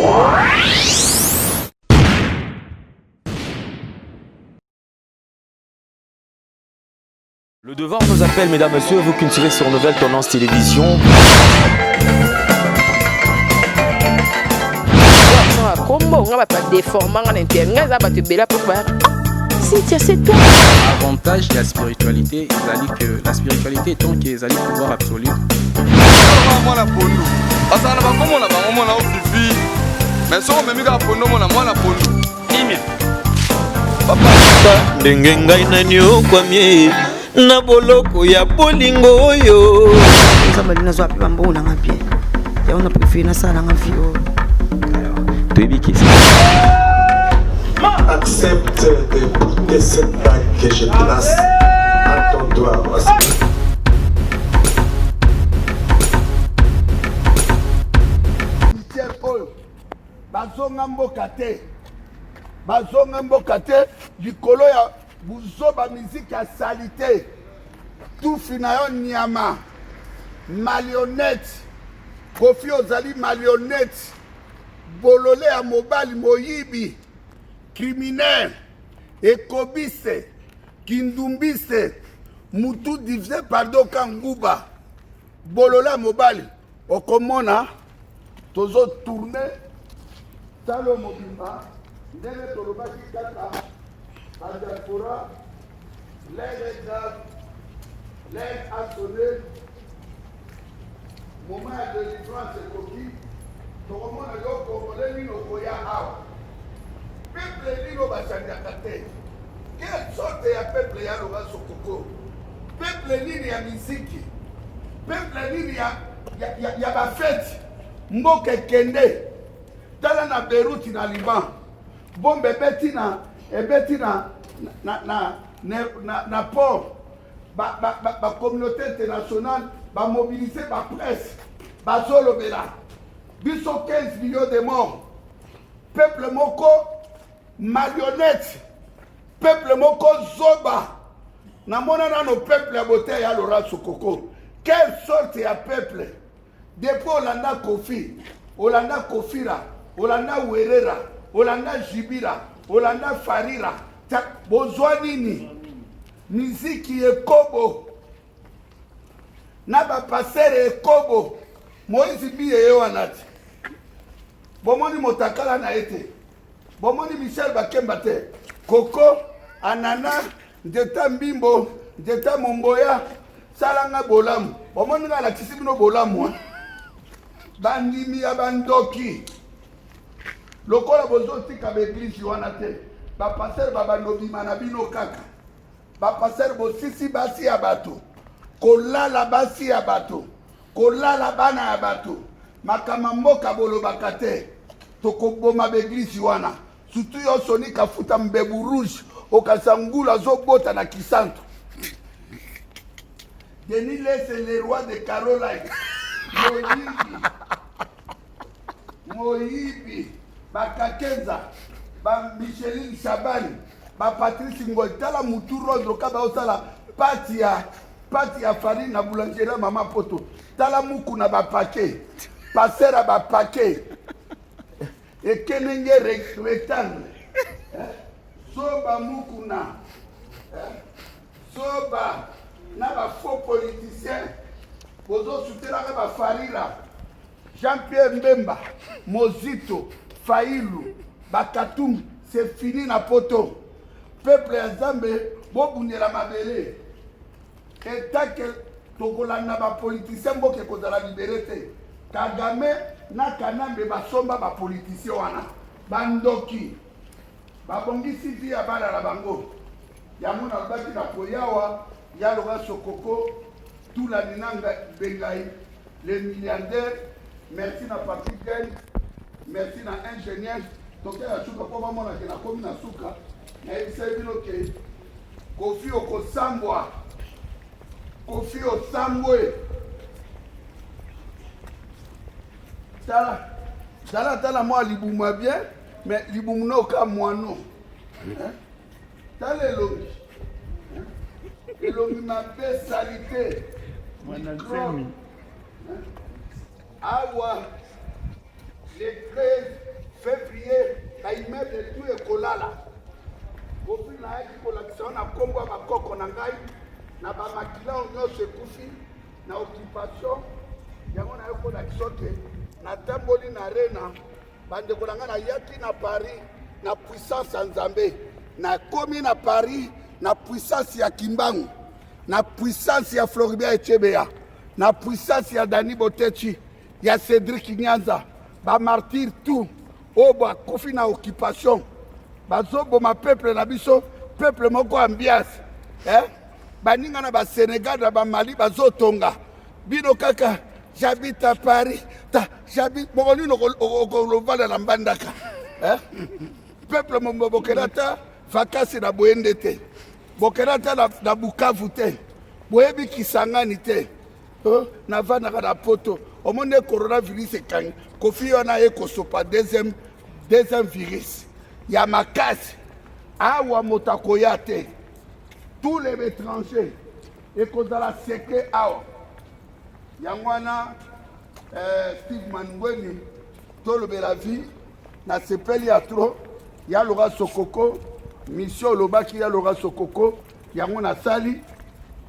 Le devoir nous appelle, mesdames, messieurs, vous qui nous suivez sur Nouvelle Tendance Télévision. Avantage de la spiritualité, que la spiritualité est tant qu'ils allaient pouvoir absolu. ndenge ngai nani okwamie na boloko ya bolingo oyo nzambe nazo ape bambo nanga bien ya on a préféré na sala nanga fio accepte de porter cette bague que je place à ton doigt. bazonga mboka te likolo ya buzoba miziki ya salite tufi na yo nyama marionnette kofi ozali marionnette bolole ya mobali moyibi criminel ekobise kindumbise mutu divise pardo kanguba bolole ya mobali okomona tozo tourne talo mobimba ndenge tolobaki kaka badiaspora l'aide a sonné moment ya délivrance ekoki tokomona yo kongole nino koya awa peuple nino basangaka te quelle sorte ya peuple ya loba sokoko peuple nini ya miziki peuple nini ya bafete mboka ekende tala na Beyrouth na Liban bombe ebeti na port ba communauté internationale ba mobiliser ba presse bazolobela biso 15 millions de morts peuple moko marionnette peuple moko zoba namona nano peuple ya bote ya Laurent Sokoko quelle sorte ya peuple depuis Olanda Kofi Olanda Kofira Olanda Werera Olanda Jibira, Olanda Farira, bozwa nini? Miziki ekobo, na bapasere ekobo, Moïse biye yo anati. Bomoni motakala na ete, bomoni Michel Bakemba te, Koko, Anana, Ndeta Mbimbo, Ndeta Momboya, Salanga Bolamu, bomoni nga la kisibino Bolamu, bandimi ya bandoki. Lokola bozotika beglise wana te bapaster babandobima na bino kaka bapaster bosisi basi ya bato kolala basi ya bato kolala bana ya bato makama mboka bolobaka te tokoboma beglise wana sutu yo soni kafuta mbebu rouge okasangula zobota na kisanto Denis laisse le roi de Caroline Moyibi Bakakenza, Micheline Chabani, Patrice Ngoy, tala mutu rodro kaba osala pati ya farine na boulangerie mama poto. Tala muku na ba paquet, passer ba paquet. Et kenenge rectangle. Soba muku na. Soba na ba faux politicien. Bozo soutela ba farira. Jean-Pierre Mbemba, Mozito, Faïlou, Bakatum, c'est fini na poto. Peuple ya Zambé, bobundela mabele. Et tant que tokolanda ba politicien boke kozala liberté. Kagame na Kanambe basomba ba politicien wana. Bandoki. Babongisi vi ya bala la bango. Yamuna albaki na koyawa, ya Laurent Sokoko, tout la ninanga Bengai, les milliardaires. Merci na Patrick Gaye, merci na ingénieur. Donc ya suka kwa mama na kina komi na suka. Na ebisa bino ke Kofi okosambwa. Kofi osambwe. Tala moi libuma bien, mais libum no ka moano. Tala elongi. Elongi ma belle salité. Awa, le 13 siège tout ekolala kofi nayaki kolakisa na nkombo ya bakoko na ngai na bamakila nyonso ekufi na occupation yango naye kolakisa te natamboli na rena bandeko na ngai nayaki na Paris na puissance ya Nzambe nakomi na Paris na puissance ya Kimbangu na puissance ya Floribert Etchebeya na puissance ya Dani Botechi ya Cédric Nyanza bamartyr tout oyo bakufi na occupation bazoboma peuple na biso peuple moko ambiance baninga na basénégal na bamali bazotonga bino kaka j'habite à Paris j'habite mokonini okolovanda na mbandaka peuple mo bokela ta vakasi na boyende te bokela ta na Bukavu te boyebi Kisangani te navandaka na poto omone coronavirus ekangi kofi wana ye kosopa deuxième virus ya makasi awa moto akoya te tous les étrangers ekozala seke awa yango wana Steve Mangweni tolobela vie na sepeli ya tro ya loga sokoko mission olobaki ya loga sokoko yango nasali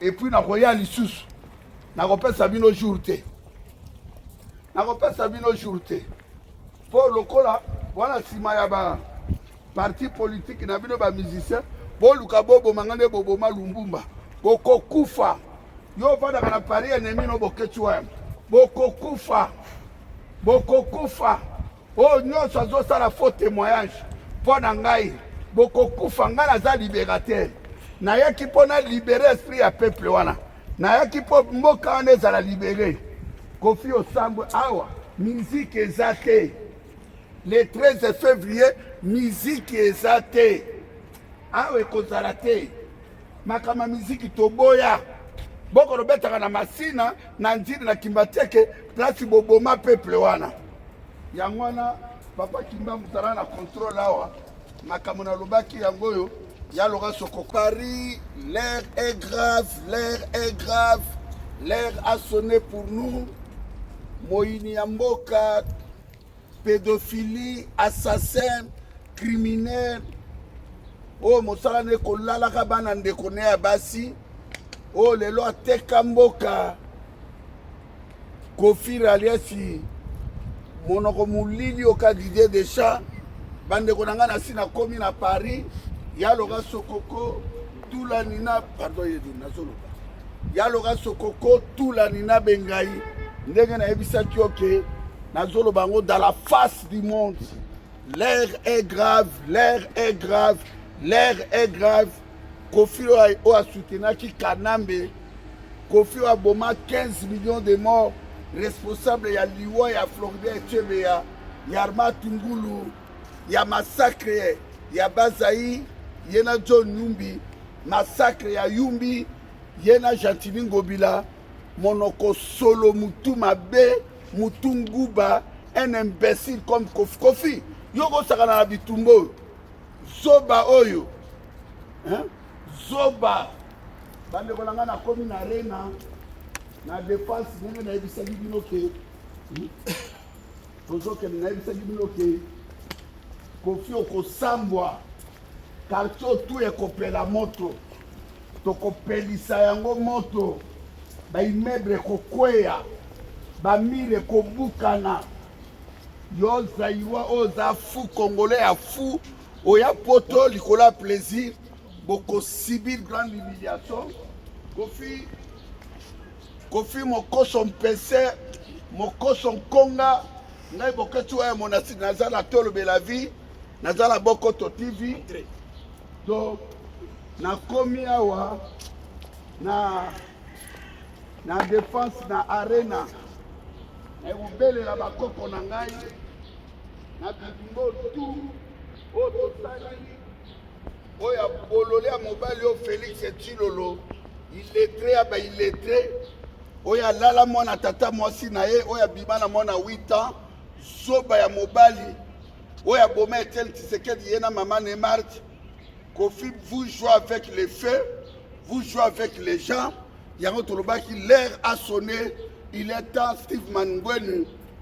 et puis nakoya lisusu nakopesa bino jour te nakopesa bino jour te mpo lokola wana nsima ya baparti politike na bino bamusicien boluka boboma nde boboma Lumbumba bokokufa yo ovandaka na Paris enemi no boketi wana bokokufa oyo nyonso azosala faux témoignage mpo na ngai bokokufa ngai naza libérateur nayaki mpo na libere esprit ya peuple wana nayaki mpo mboka wana ezala libere Kofi Osambwe awa musique eza te le 13 février musique eza te awa ekozala te makama musique toboya boko lobetaka na masina na nzili na Kimbateke place boboma peuple wana yango wana papa Kimba mutala na contrôle awa makambo na lobaki yango yo ya loga soko Paris. L'air est grave, l'air a sonné pour nous. Moïni Yamboka, pédophilie, assassin, criminel. Oh, mosala ne kolala kabana ndekone ya basi. Oh, lelo ateka mboka. Kofi aliasi monoko mulili okadide de chat. Bande konanga na sina komi na Paris. Ya loga sokoko tout la nina pardon yedu nazoloba. Ya loga sokoko tout la nina bengai. Ndenge na ebisa kioke nazoloba ngo dans la face du monde. L'air est grave. Kofi o a soutenu ki Kanambe. Kofi o a boma 15 millions de morts. Responsable ya Liwa ya Floribert Etchebeya, ya Arma Tungulu, ya massacre ya Bazaï, yena John Numbi, massacre ya Yumbi, yena Gentili Ngobila, monoko solo mutu mabe, mutu nguba, un imbécile comme Kofi. Yoko sakana na bitumbo. Zoba oyo. Zoba. Bande kolanga na komi na rena. Na défense ndenge na ebisaki bino ke tozokende na ebisaki bino ke Kofi okosambwa quartier tu ekopela moto tokopelisa yango moto baimmeuble ekokweya bamire ekobukana yo zaiwa oza fu congolais ya fu oya poto likolo ya plaisir bokosibir grande humiliation. Kofi mokoso mpese mokoso nkonga ngai boketu ya monasi nazala tolobela vie nazala Bokoto TV donc nakomi awa na défense na arena ekobelela bakoko na ngai na bibimbo tu oyo tosali oyo bolole ya mobali oyo Félix Etchilolo illettré ya baillettré oya lala mwana tata mwasi na ye oya bimana mwana 8 ans zoba ya mobali oya boma Etienne Tshisekedi yena maman Neymar. Kofi, vous jouez avec les feux, vous jouez avec les gens. Yango tolobaki l'air a sonné, il est temps. Steve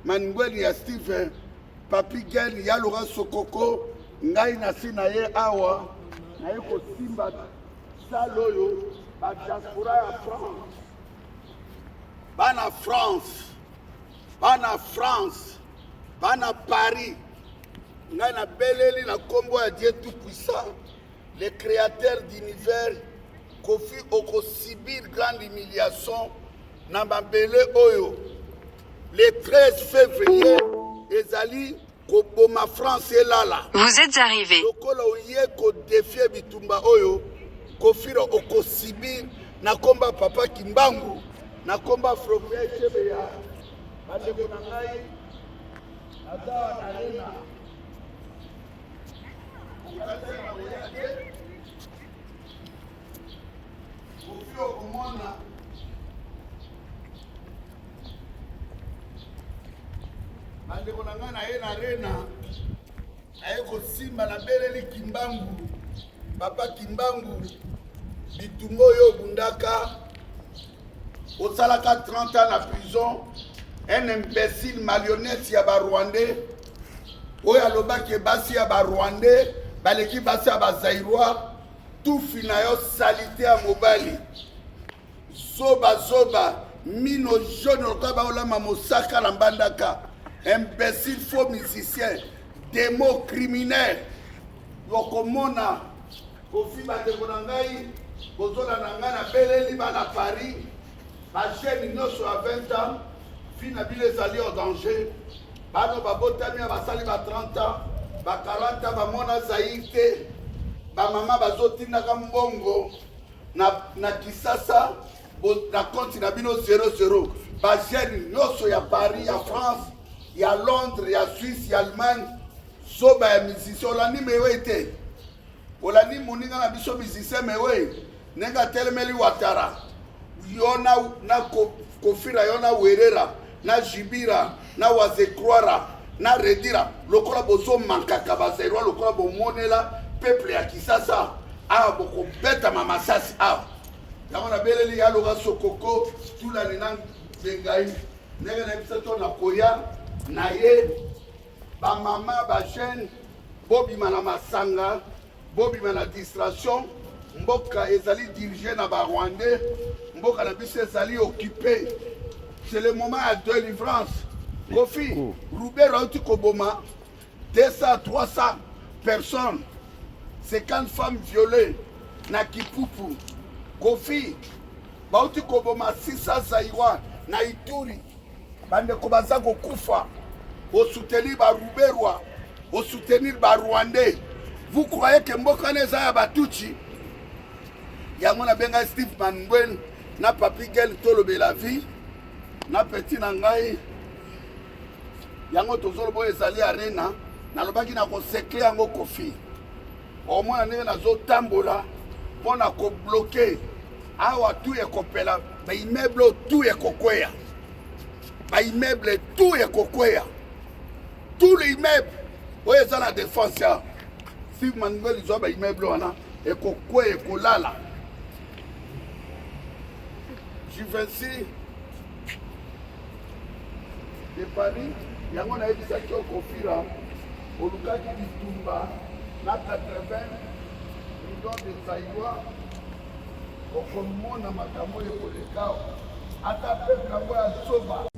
Mangweni ya Steve Papi Gen ya Laurent Sokoko ngai nasi na ye awa naye kosimba sale oyo badiaspora ya France bana France bana Paris ngai na beleli na kombo ya Dieu tout puissant le créateur d'univers kofi okosibir grande humiliation na mabele oyo le 13 février ezali koboma France elala. Vous êtes arrivé. Lokola oye ko défier bitumba oyo kofiro okosibir na komba papa Kimbangu na komba Frobert Chebeya bandeko na ngai adawa na rena kofiro komona bandeko na ngai na ye na rena aye kosimba na beleli Kimbangu papa Kimbangu bitumba oyo obundaka osalaka 30 ans na prison un imbécile marionnette ya barwandais oyo alobaki basi ya barwandais baleki basi ya bazairois tufi na yo salite ya mobali zoba mino jaune lokola baolama mosaka na mbandaka imbécile faux musicien démo criminel yokomona kofi bandeko na ngai kozola na ngai na beleli bana Paris bajeune nyonso ya 20 ans fi na bino ezali en danger bano babotami ya basali ba 30 ans ba 40 ans bamona zaïr te bamama bazotindaka mbongo na Kisasa na compte na bino 00 bajeune nyonso ya Paris ya France ya Londres ya Suisse ya Allemagne soba ya musicien olandi mewe te olandi moninga na biso musicien mewe nenga telemeli Ouattara yo na kofira yo na werera na jibira na wazekroara na redira lokola bozo mankaka bazerwa lokola bomonela peuple ya Kisasa awa bokobeta mamasasi awa yango na beleli ya loka sokoko tula nina bengai nenge na bisato na koya na ye bamama bajeune bobima na masanga bobima na distraction mboka ezali dirigé na barwandais mboka na biso ezali occupé c'est le moment de délivrance kofi Roubert auti koboma 200 300 personnes 50 femmes violées na Kipupu kofi bauti koboma 600 zaïrois na Ituri bandeko baza kokufa au soutenir ba Rouberwa au soutenir ba Rwandais. Vous croyez que mboka neza ya batuchi yango na benga Steve Mangwen na papi gel tolobe la vie na petit na ngai yango tozolo boye ezali arena na lobaki na kosekle yango kofi au moins ndenge nazotambola mpona kobloke awa tu ekopela ba immeuble tu ekokweya ba immeuble tu ekokweya tout l'immeuble oyo eza na défense ya Steve Mangwen izwa ba immeuble wana ekokweya ekolala Juvency de Paris yango na yebisaki okofira olukaki bitumba na 80 millions de zaïrois okomona makambo ekoleka ata peuple yango ya soba.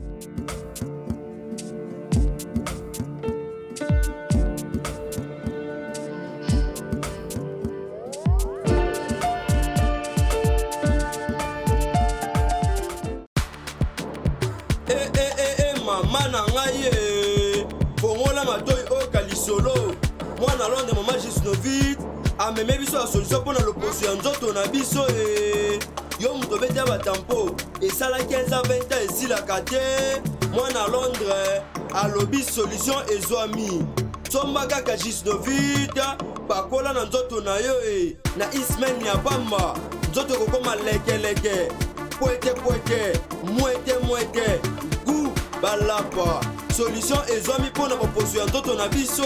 Mana ngai fongola matoi o kalisolo mwana londe mama Gisnovit ameme biso ya solution mpona loposo ya nzoto na biso yo moto beti ya batampo esala 15 20 ans esilaka te mwana Londres alobi solution ezwami somba kaka Gisnovit pakola na nzoto na yo na ismen ya pamba nzoto kokoma lekeleke pwete mwete gu balapa solution ezwami mpona baposo ya nzoto na biso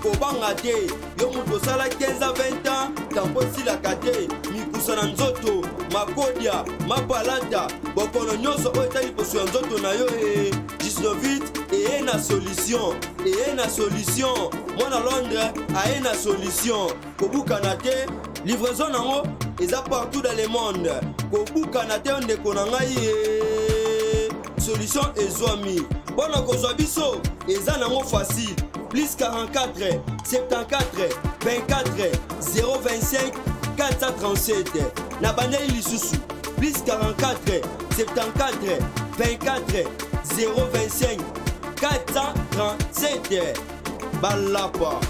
kobanga te yo moto osala 15 20 ans tampo esilaka te mikusa na nzoto makodia mapalata bokono nyonso oyo etali poso ya nzoto na yo Gisnovit et na solution, et na solution. Moi na Londres, a na solution. Kobukana te, livraison nango, eza partout dans le monde. Kobukana te onde konangai solution ezwami. Bona kozwa biso, eza nango facile. Plus 44 74 24 025 437. Na bandeli lisusu. Plus 44 74 24 025 437. Balapa.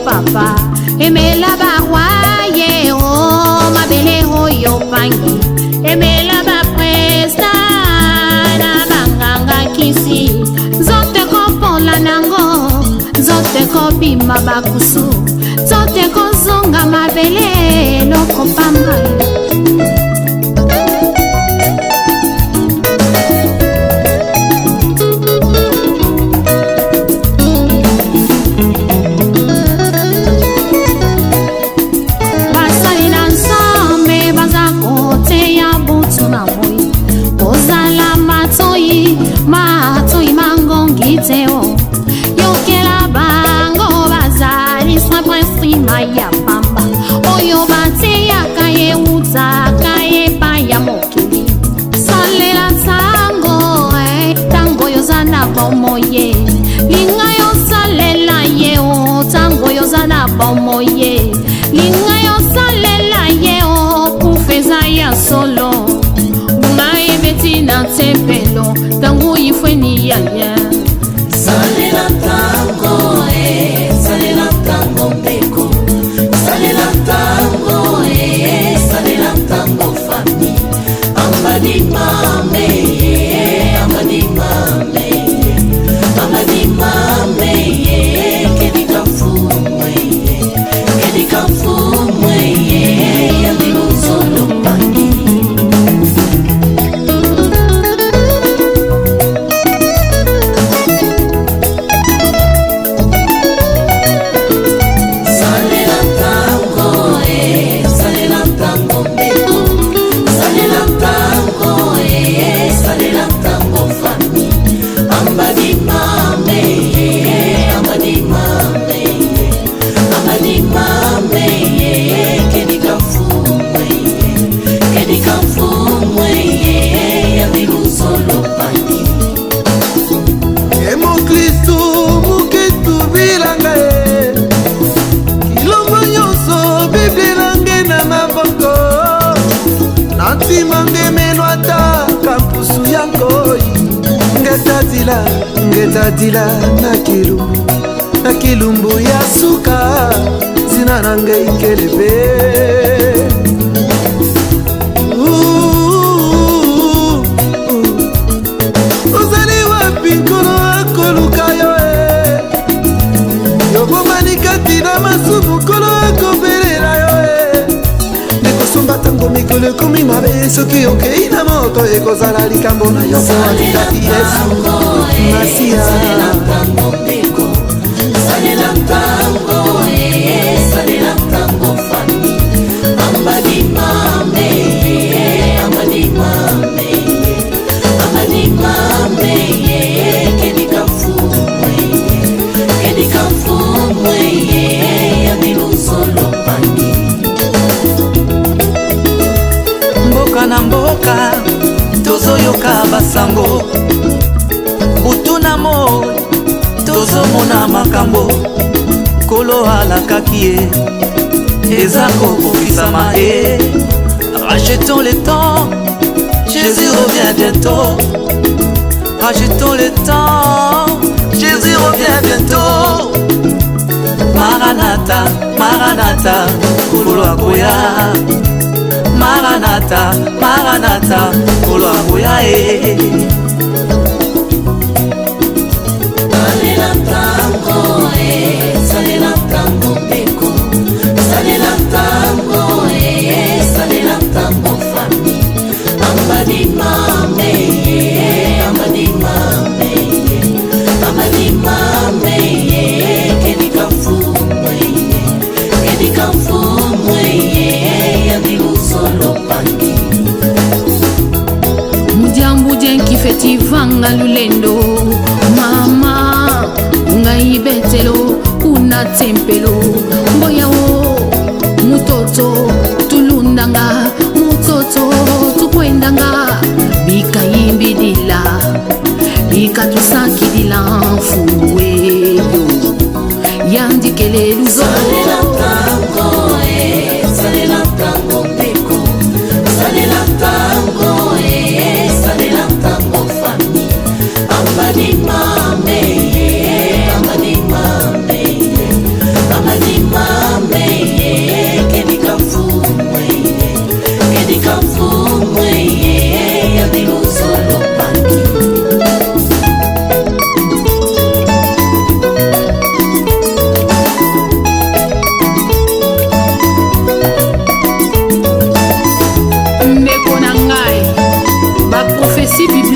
Papa, aimez la baroye, oh ma belle, oh yo pangi, aimez la bapresta, na banganga kisi, zote ko la nango, zote ko bima bakusu, zote ko zonga ma belle, loko pamba. Yokela bango bazali swa prince maya pamba oyo bate yakaye uza kaye paya mokili salela tango tango yozana bomoye linga yo salela ye o tango yozana bomoye linga yo salela ye o kufeza ya solo unaye betina tempelo tango ifweni ya Salela tango mbeko, salela tango salela tango fami, amani mame, amani mame, amani mame, kedika fumwe, yalimu solo pani. Ngetadila na kilumbu ya suka zina nange ikelebe uzali wapi nkolo akoluka yo yobomani kati na masumu nkolo akobelela yo nekosomba tango mikolo ekomi mabe soki okei na moto ekozala likambo na yo kati yesu Masia. Salela tango mbeko, salela tango fami, amani mame, amani mame, amani mame, kedika fumwe, yamilu solo pani. Mboka na mboka, tozoyoka basango. Butuna mo tozomona makambo kolo alakaki ye eza kokokisama ye Rachetons le temps, Jésus revient bientôt. Rachetons le temps, Jésus revient bientôt. Maranatha, Maranatha, Kolo Akoya. Maranatha, Maranatha, Kolo Akoya. Salela tango, salela tango beko. Salela tango, salela tango fami. Ambadi mame, ambadi mame, ambadi mame, kedi kamfumwe, kedi kamfumwe, yandilu solo pangi. Mudiambu jenki feti vanga lulendo. Mama, ngai betelo, kuna tempelo. Mboya wo, mutoto, tulundanga. Mutoto, tukwendanga. Bika yimbidila, bika tusakidila mfuwe yo. Yandikele luzo. Salela tango, salela tango beko. Salela tango, salela tango fami. Ambadi mame, ambadi mame, ambadi mame, kedi kamfumwe, kedi kamfumwe, yandilu solo pangi. Ndeko na ngai, ba prophétie biblique